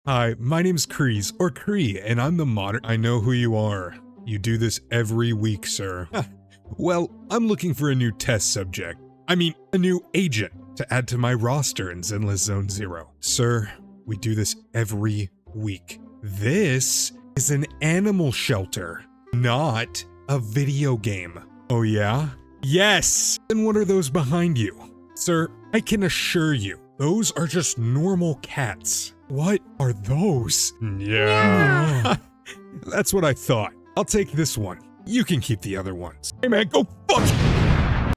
Hi, my name's Kreese, or Kree, and I'm the modern- I know who you are. You do this every week, sir. Well, I'm looking for a new test subject. I mean, a new agent to add to my roster in Zenless Zone Zero. Sir, we do this every week. This is an animal shelter, not a video game. Oh yeah? Yes! Then what are those behind you? Sir, I can assure you, those are just normal cats. What are those? Yeah. That's what I thought. I'll take this one. You can keep the other ones. Hey man, go fuck!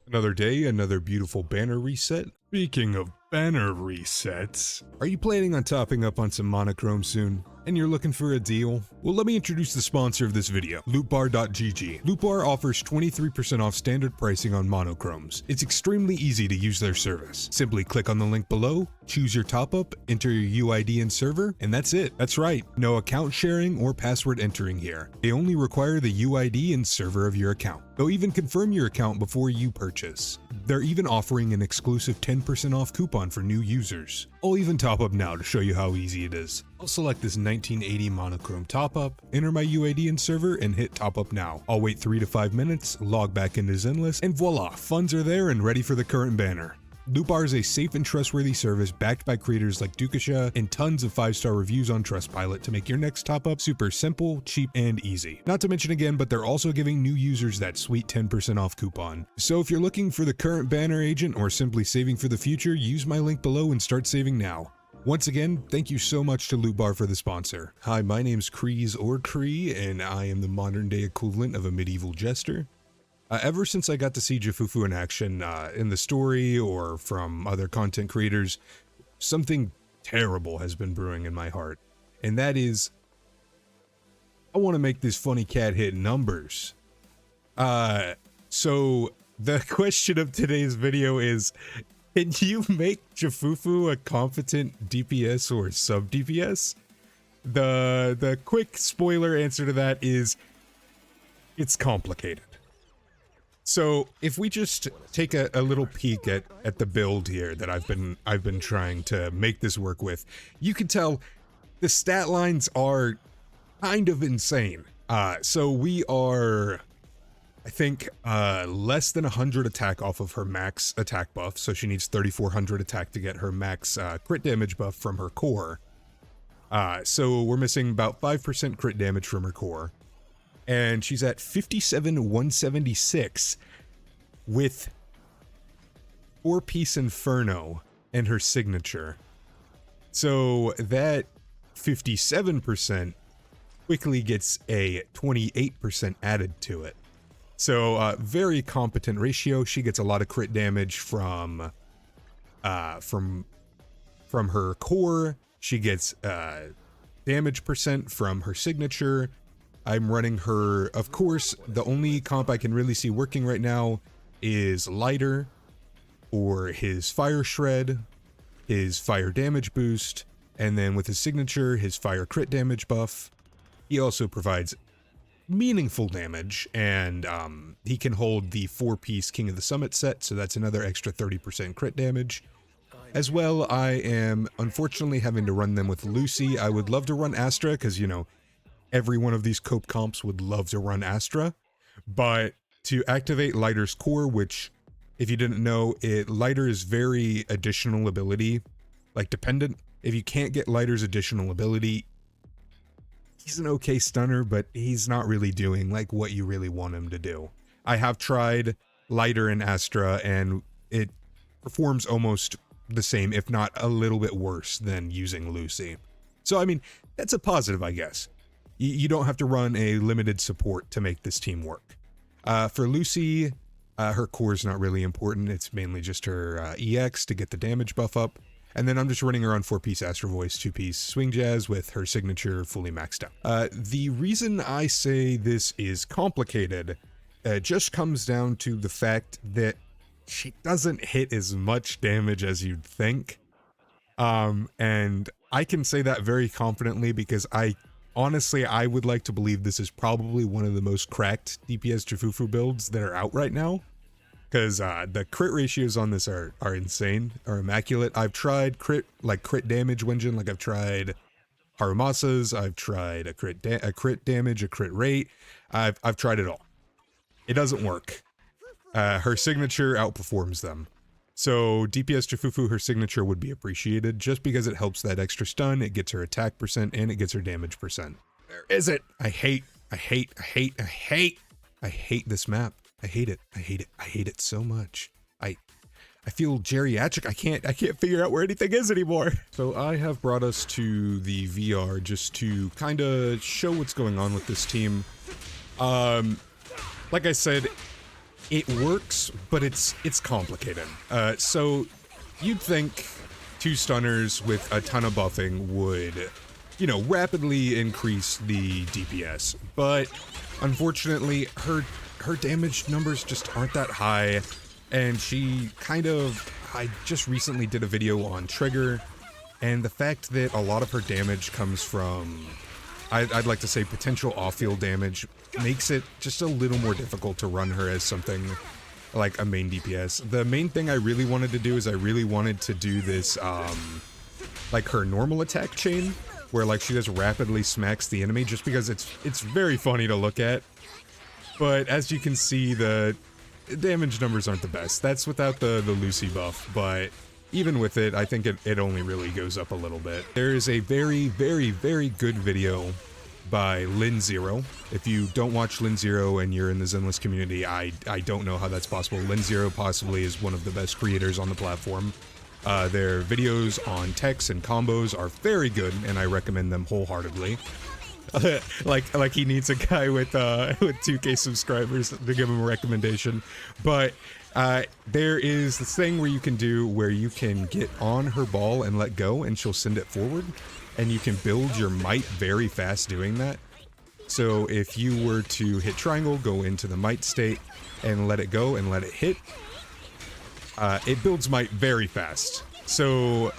Another day, another beautiful banner reset. Speaking of banner resets, are you planning on topping up on some monochrome soon? And you're looking for a deal? Well, let me introduce the sponsor of this video, lootbar.gg. Lootbar offers 23% off standard pricing on monochromes. It's extremely easy to use their service. Simply click on the link below, choose your top up, enter your UID and server, and that's it. That's right, no account sharing or password entering here. They only require the UID and server of your account. They'll even confirm your account before you purchase. They're even offering an exclusive 10% off coupon for new users. I'll even top up now to show you how easy it is. I'll select this 1980 monochrome top up, enter my UID and server, and hit top up now. I'll wait 3 to 5 minutes, log back into Zenless, and voila, funds are there and ready for the current banner. Lootbar is a safe and trustworthy service backed by creators like Dukasha and tons of 5-star reviews on Trustpilot to make your next top up super simple, cheap, and easy. Not to mention again, but they're also giving new users that sweet 10% off coupon. So if you're looking for the current banner agent or simply saving for the future, use my link below and start saving now. Once again, thank you so much to Lootbar for the sponsor. Hi, my name's Kreese or Kree, and I am the modern day equivalent of a medieval jester. Ever since I got to see Jafufu in action in the story or from other content creators, something terrible has been brewing in my heart. And that is, I want to make this funny cat hit numbers. So the question of today's video is, can you make Jafufu a competent DPS or sub DPS? The quick spoiler answer to that is, it's complicated. So if we just take a little peek at the build here that I've been trying to make this work with, you can tell the stat lines are kind of insane. So we are, I think, less than 100 attack off of her max attack buff, so she needs 3400 attack to get her max crit damage buff from her core. So we're missing about 5% crit damage from her core. And she's at 57,176 with 4-piece Inferno and her signature. So that 57% quickly gets a 28% added to it. So very competent ratio. She gets a lot of crit damage from her core. She gets damage percent from her signature. I'm running her, of course, the only comp I can really see working right now is Lighter, or his Fire Shred, his Fire Damage Boost, and then with his signature, his Fire Crit Damage buff. He also provides meaningful damage, and he can hold the 4-piece King of the Summit set, so that's another extra 30% crit damage. As well, I am unfortunately having to run them with Lucy. I would love to run Astra, because, you know, every one of these cope comps would love to run Astra, but to activate Lighter's core, which, if you didn't know, Lighter is very additional ability, like dependent. If you can't get Lighter's additional ability, he's an okay stunner, but he's not really doing like what you really want him to do. I have tried Lighter and Astra, and it performs almost the same, if not a little bit worse than using Lucy. So, I mean, that's a positive, I guess. You don't have to run a limited support to make this team work. For Lucy, her core is not really important. It's mainly just her EX to get the damage buff up. And then I'm just running her on 4-piece Astro Voice, 2-piece Swing Jazz with her signature fully maxed out. The reason I say this is complicated just comes down to the fact that she doesn't hit as much damage as you'd think. And I can say that very confidently because honestly, I would like to believe this is probably one of the most cracked DPS Jafufu builds that are out right now. Because the crit ratios on this are insane, are immaculate. I've tried crit damage Wenjin, like I've tried Harumasa's, I've tried a crit damage, a crit rate. I've tried it all. It doesn't work. Her signature outperforms them. So DPS Jafufu, her signature would be appreciated just because it helps that extra stun, it gets her attack percent, and it gets her damage percent. Where is it? I hate this map. I hate it so much. I feel geriatric. I can't figure out where anything is anymore. So I have brought us to the VR just to kind of show what's going on with this team. Like I said, it works, but it's complicated. So you'd think 2 stunners with a ton of buffing would, you know, rapidly increase the DPS, but unfortunately her damage numbers just aren't that high. And she kind of, I just recently did a video on Trigger, and the fact that a lot of her damage comes from, I'd like to say potential off-field damage, makes it just a little more difficult to run her as something like a main DPS. The main thing I really wanted to do is I really wanted to do this, like her normal attack chain, where like she just rapidly smacks the enemy, just because it's very funny to look at. But as you can see, the damage numbers aren't the best. That's without the Lucy buff, but even with it, I think it only really goes up a little bit. There is a very good video by Lin Zero. If you don't watch Lin Zero and you're in the Zenless community, I don't know how that's possible. Lin Zero possibly is one of the best creators on the platform. Their videos on techs and combos are very good, and I recommend them wholeheartedly. like he needs a guy with 2K subscribers to give him a recommendation. But there is this thing where you can do where you can get on her ball and let go, and she'll send it forward, and you can build your might very fast doing that. So if you were to hit triangle, go into the might state, and let it go and let it hit, it builds might very fast. So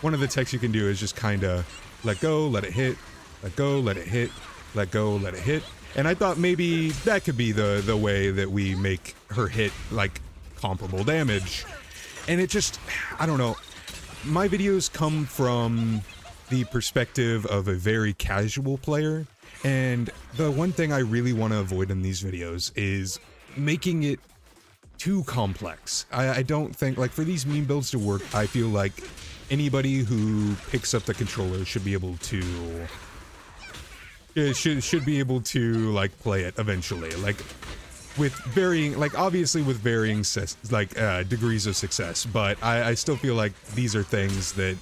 one of the techs you can do is just kind of let go, let it hit, let go, let it hit, let go, let it hit. And I thought maybe that could be the way that we make her hit, like, comparable damage. And it just, I don't know. My videos come from the perspective of a very casual player. And the one thing I really want to avoid in these videos is making it too complex. I don't think, like, for these meme builds to work, I feel like anybody who picks up the controller should be able to should be able to like play it eventually, like with varying, like obviously with varying degrees of success, but I still feel like these are things that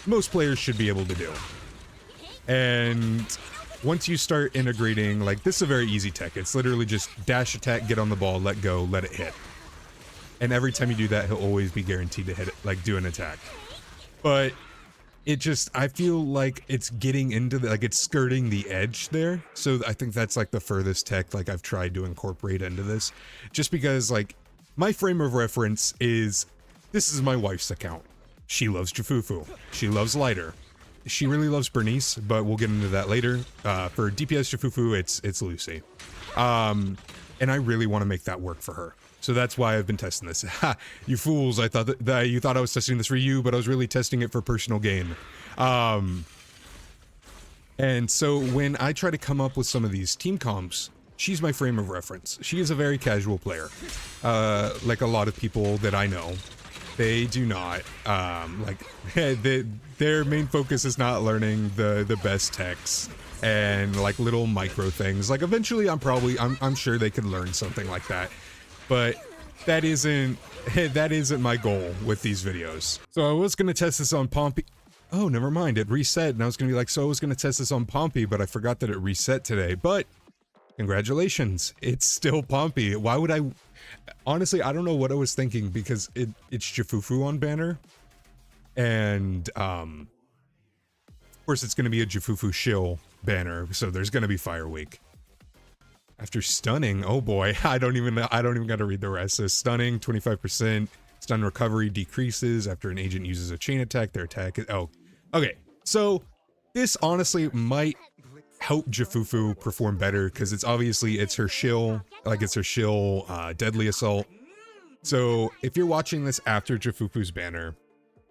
most players should be able to do. And once you start integrating, like, this is a very easy tech. It's literally just dash attack, get on the ball, let go, let it hit. And every time you do that, he'll always be guaranteed to hit it, like do an attack. But it just, I feel like it's getting into the, like, it's skirting the edge there. So I think that's like the furthest tech, like, I've tried to incorporate into this. Just because, like, my frame of reference is, this is my wife's account. She loves Jafufu. She loves Lighter. She really loves Bernice, but we'll get into that later. For DPS Jafufu, it's Lucy. And I really want to make that work for her. So that's why I've been testing this. Ha! You fools, I thought that you thought I was testing this for you, but I was really testing it for personal gain. And so when I try to come up with some of these team comps, she's my frame of reference. She is a very casual player. Like a lot of people that I know. They do not, like, their main focus is not learning the best techs and, like, little micro things. Like, eventually I'm sure they could learn something like that. But that isn't my goal with these videos. So I was going to test this on Pompey. Oh, never mind, it reset, and I was going to be like, so I was going to test this on Pompey, but I forgot that it reset today. But congratulations, it's still Pompey. Why would I... Honestly, I don't know what I was thinking, because it's Jafufu on banner, and of course it's going to be a Jafufu shill banner, so there's going to be Fire Week. After stunning, oh boy, I don't even got to read the rest. So stunning, 25%, stun recovery decreases after an agent uses a chain attack. Their attack is, oh, okay. So this honestly might help Jafufu perform better, because it's her shill, like it's her shill deadly assault. So if you're watching this after Jafufu's banner,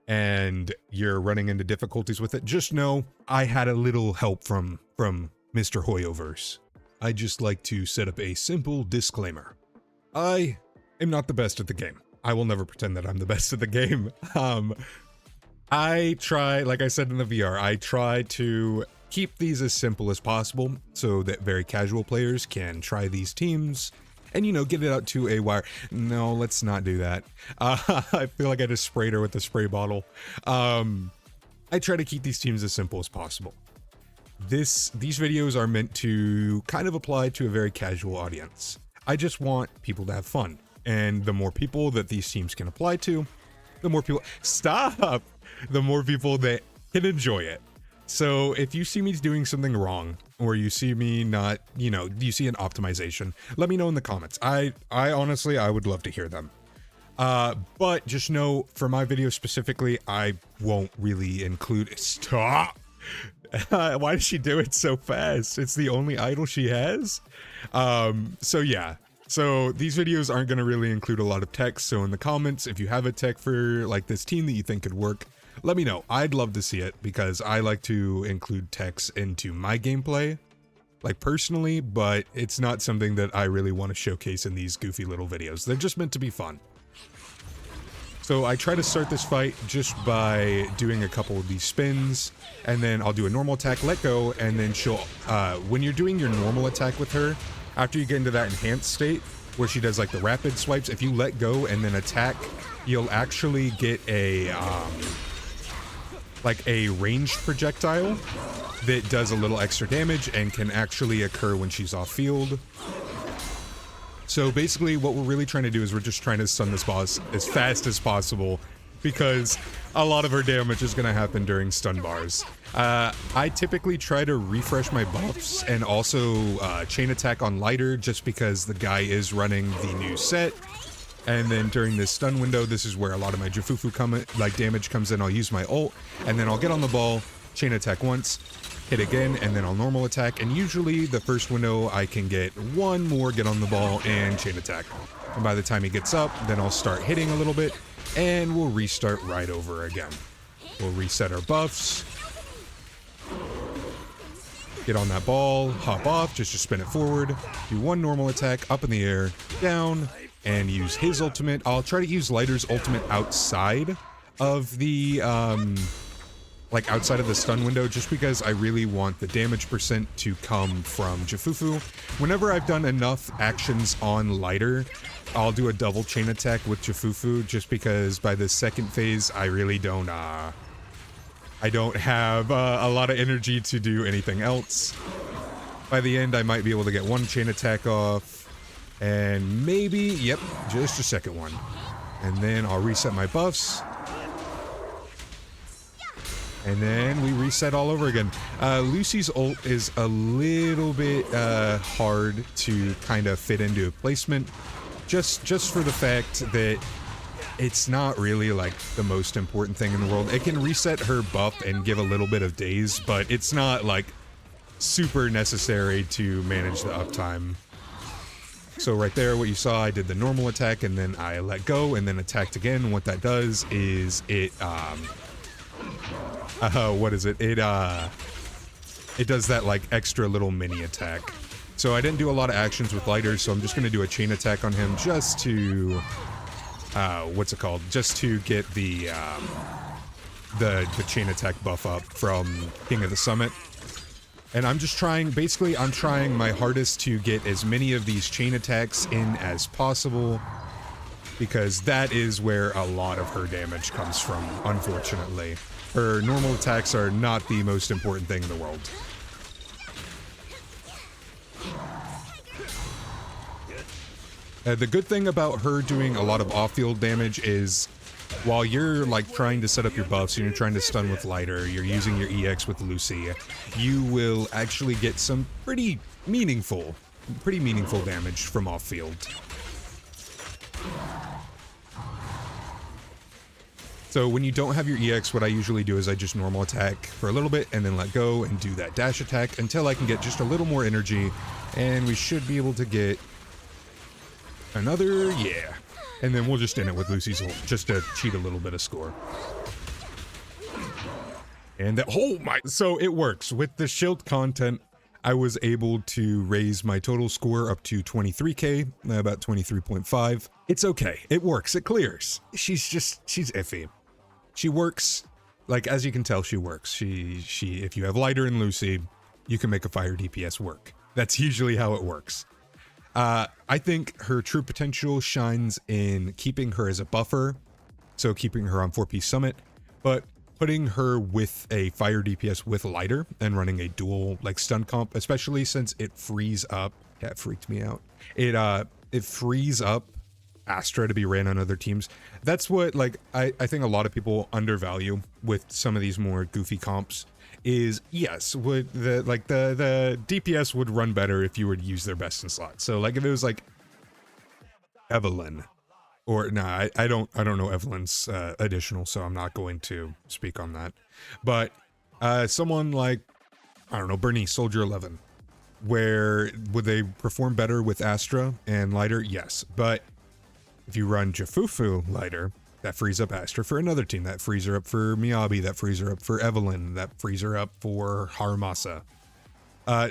and you're running into difficulties with it, just know I had a little help from Mr. Hoyoverse. I'd just like to set up a simple disclaimer. I am not the best at the game. I will never pretend that I'm the best at the game. I try, like I said in the VR, I try to keep these as simple as possible so that very casual players can try these teams and, you know, get it out to a wire. No, let's not do that. I feel like I just sprayed her with a spray bottle. I try to keep these teams as simple as possible. These videos are meant to kind of apply to a very casual audience. I just want people to have fun. And the more people that these teams can apply to, the more people... Stop! The more people that can enjoy it. So if you see me doing something wrong, or you see me not, you know, you see an optimization, let me know in the comments. I honestly, I would love to hear them. But just know, for my video specifically, I won't really include... Stop! Why does she do it so fast? It's the only idol she has? So yeah. So these videos aren't going to really include a lot of text, so in the comments, if you have a tech for like this team that you think could work, let me know. I'd love to see it because I like to include text into my gameplay, like personally, but it's not something that I really want to showcase in these goofy little videos. They're just meant to be fun. So I try to start this fight just by doing a couple of these spins, and then I'll do a normal attack, let go, and then she'll, when you're doing your normal attack with her, after you get into that enhanced state, where she does like the rapid swipes, if you let go and then attack, you'll actually get a, like a ranged projectile that does a little extra damage and can actually occur when she's off field. So basically what we're really trying to do is we're just trying to stun this boss as fast as possible because a lot of her damage is going to happen during stun bars. I typically try to refresh my buffs and also chain attack on lighter just because the guy is running the new set. And then during this stun window, this is where a lot of my Jafufu damage comes in. I'll use my ult and then I'll get on the ball, chain attack once, hit again, and then I'll normal attack. And usually the first window I can get one more get on the ball and chain attack. And by the time he gets up, then I'll start hitting a little bit and we'll restart right over again. We'll reset our buffs. Get on that ball, hop off, just to spin it forward. Do one normal attack, up in the air, down, and use his ultimate. I'll try to use Lighter's ultimate outside of the, like outside of the stun window, just because I really want the damage percent to come from Jafufu. Whenever I've done enough actions on Lighter, I'll do a double chain attack with Jafufu, just because by the second phase, I really don't, I don't have a lot of energy to do anything else. By the end, I might be able to get one chain attack off, and maybe, yep, just a second one. And then I'll reset my buffs. And then we reset all over again. Lucy's ult is a little bit hard to kind of fit into a placement, just for the fact that it's not really like the most important thing in the world. It can reset her buff and give a little bit of daze, but it's not like super necessary to manage the uptime. So right there, what you saw, I did the normal attack and then I let go and then attacked again. And what that does is it, what is it? It does that like extra little mini attack. So I didn't do a lot of actions with Lighter, so I'm just going to do a chain attack on him just to, what's it called? Just to get the chain attack buff up from King of the Summit. And I'm just trying, basically I'm trying my hardest to get as many of these chain attacks in as possible, because that is where a lot of her damage comes from, unfortunately. Her normal attacks are not the most important thing in the world. The good thing about her doing a lot of off-field damage is, while you're like trying to set up your buffs and you're trying to stun with Lighter, you're using your EX with Lucy, you will actually get some pretty meaningful damage from off-field. So when you don't have your EX, what I usually do is I just normal attack for a little bit and then let go and do that dash attack until I can get just a little more energy, and we should be able to get another, yeah. And then we'll just end it with Lucy's ult, just to cheat a little bit of score. And that, oh my, so it works. With the shield content, I was able to raise my total score up to 23k, about 23.5. It's okay. It works. It clears. She's iffy. She works, like, as you can tell, she works. She, if you have Lighter and Lucy, you can make a fire DPS work. That's usually how it works. I think her true potential shines in keeping her as a buffer, so keeping her on 4-piece summit, but putting her with a fire DPS with Lighter and running a dual like stun comp, especially since it frees up. That freaked me out. It frees up Astra to be ran on other teams. That's what, like, I think a lot of people undervalue with some of these more goofy comps is, yes, would the DPS would run better if you would use their best in slot. So like if it was like Evelyn, or nah, I don't know Evelyn's additional, so I'm not going to speak on that. But someone like, I don't know, Bernice, Soldier 11, where would they perform better with Astra and Lighter? Yes, but if you run Jafufu Lighter, that frees up Astra for another team. That frees her up for Miyabi. That frees her up for Evelyn. That frees her up for Haramasa.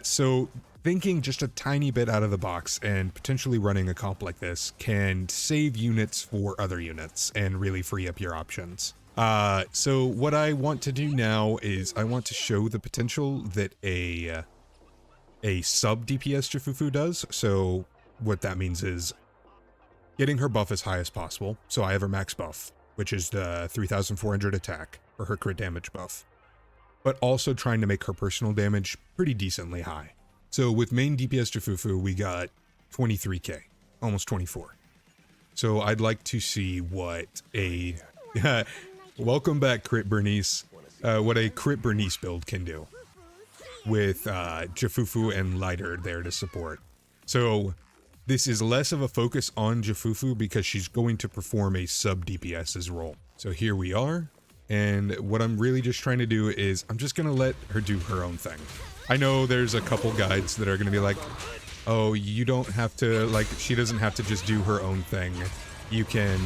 So thinking just a tiny bit out of the box and potentially running a comp like this can save units for other units and really free up your options. So what I want to do now is I want to show the potential that a sub DPS Jafufu does. So what that means is getting her buff as high as possible. So I have her max buff, which is the 3,400 attack, or her crit damage buff, but also trying to make her personal damage pretty decently high. So with main DPS Jafufu, we got 23k, almost 24. So I'd like to see what a, welcome back Crit Bernice, what a Crit Bernice build can do with Jafufu and Lighter there to support. So this is less of a focus on Jafufu because she's going to perform a sub DPS's role. So here we are. And what I'm really just trying to do is I'm just going to let her do her own thing. I know there's a couple guides that are going to be like, oh, you don't have to, like, she doesn't have to just do her own thing. You can,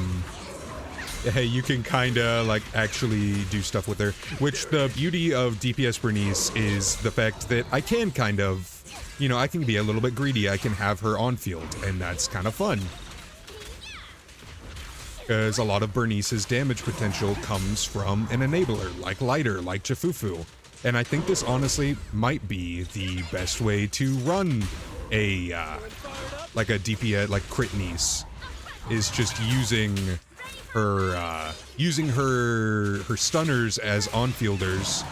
hey, you can kind of like actually do stuff with her. Which the beauty of DPS Bernice is the fact that I can kind of, you know, I can be a little bit greedy. I can have her on field, and that's kind of fun. Because a lot of Bernice's damage potential comes from an enabler, like Lighter, like Jafufu. And I think this honestly might be the best way to run a, like a DPS, like Critnice, is just using her, her stunners as on-fielders,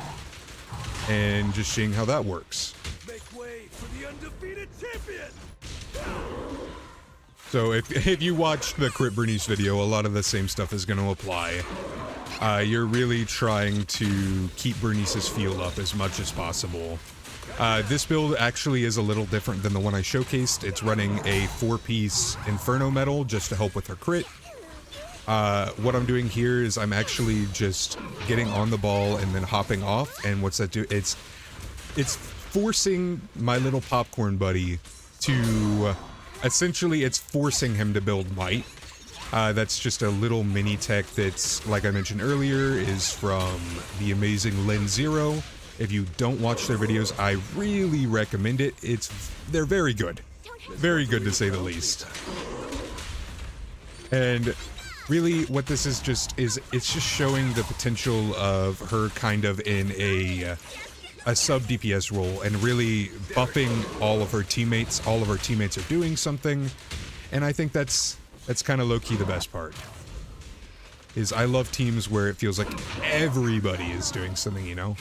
and just seeing how that works. So if you watch the Crit Bernice video, a lot of the same stuff is going to apply. You're really trying to keep Bernice's feel up as much as possible. This build actually is a little different than the one I showcased. It's running a 4-piece Inferno Metal just to help with her crit. What I'm doing here is I'm actually just getting on the ball and then hopping off. And what's that do? It's forcing my little popcorn buddy to, essentially it's forcing him to build might. That's just a little mini tech that's, like I mentioned earlier, is from the amazing Lin Zero. If you don't watch their videos, I really recommend it. They're very good. Very good to say the least. And really what this is just is, it's just showing the potential of her kind of in a sub DPS role and really buffing all of her teammates. All of her teammates are doing something, and I think that's kind of low-key the best part. Is I love teams where it feels like everybody is doing something, you know?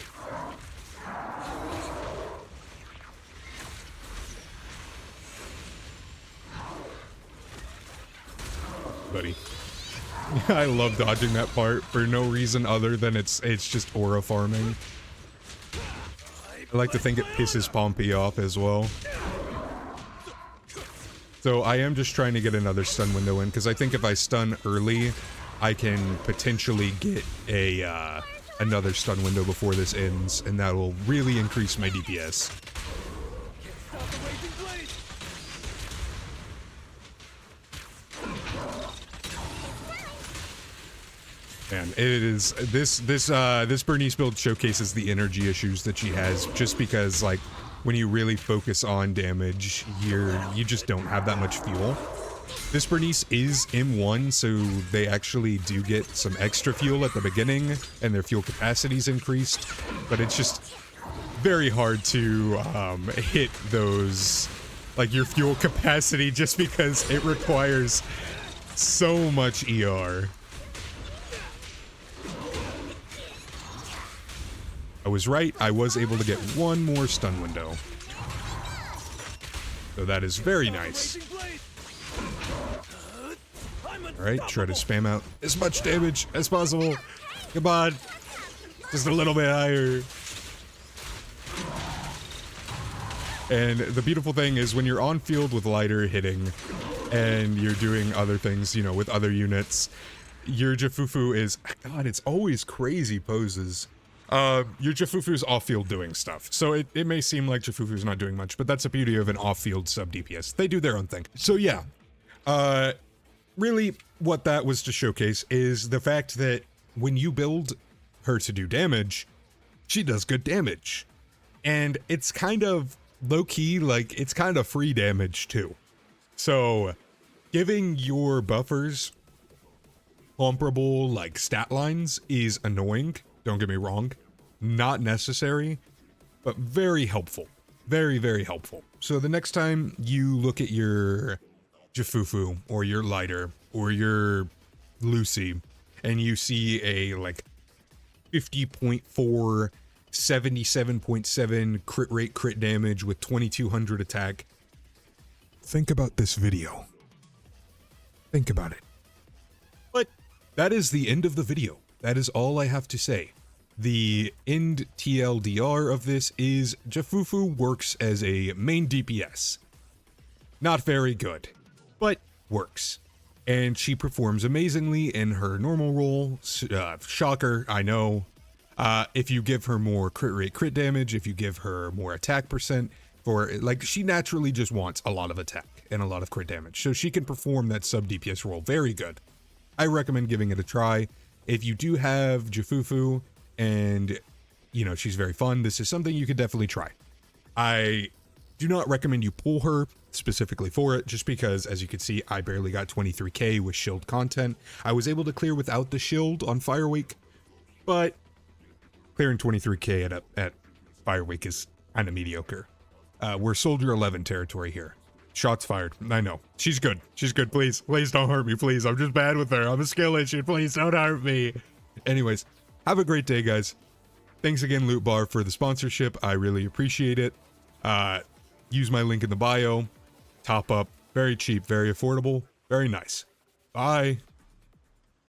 Buddy. I love dodging that part for no reason other than it's just aura farming. I like to think it pisses Pompey off as well. So I am just trying to get another stun window in, because I think if I stun early, I can potentially get a another stun window before this ends, and that will really increase my DPS. Man, it is this Bernice build showcases the energy issues that she has, just because like when you really focus on damage, you just don't have that much fuel. This Bernice is M1, so they actually do get some extra fuel at the beginning, and their fuel capacity is increased, but it's just very hard to hit those, like your fuel capacity, just because it requires so much ER. I was right, I was able to get one more stun window. So that is very nice. Alright, try to spam out as much damage as possible. Come on. Just a little bit higher. And the beautiful thing is when you're on field with lighter hitting and you're doing other things, you know, with other units, your Jafufu is, God, it's always crazy poses. Your Jafufu is off-field doing stuff. So it may seem like Jafufu is not doing much, but that's the beauty of an off-field sub DPS. They do their own thing. So yeah, really what that was to showcase is the fact that when you build her to do damage, she does good damage. And it's kind of low-key, like it's kind of free damage too. So giving your buffers comparable like stat lines is annoying. Don't get me wrong, not necessary, but very helpful. Very, very helpful. So the next time you look at your Jafufu or your lighter or your Lucy and you see a like 50.4, 77.7 crit rate, crit damage with 2200 attack, think about this video. Think about it. But that is the end of the video. That is all I have to say. The end TLDR of this is Jafufu works as a main DPS. Not very good, but works. And she performs amazingly in her normal role. Shocker, I know. If you give her more crit rate, crit damage, if you give her more attack percent, for like she naturally just wants a lot of attack and a lot of crit damage. So she can perform that sub DPS role very good. I recommend giving it a try. If you do have Jafufu and, you know, she's very fun, this is something you could definitely try. I do not recommend you pull her specifically for it, just because, as you can see, I barely got 23k with shield content. I was able to clear without the shield on Fire Week, but clearing 23k at Fire Week is kind of mediocre. We're Soldier 11 territory here. Shots fired. I know. She's good. She's good. Please. Please don't hurt me, please. I'm just bad with her. I'm a skill issue. Please don't hurt me. Anyways, have a great day, guys. Thanks again, Loot Bar, for the sponsorship. I really appreciate it. Use my link in the bio. Top up. Very cheap. Very affordable. Very nice. Bye.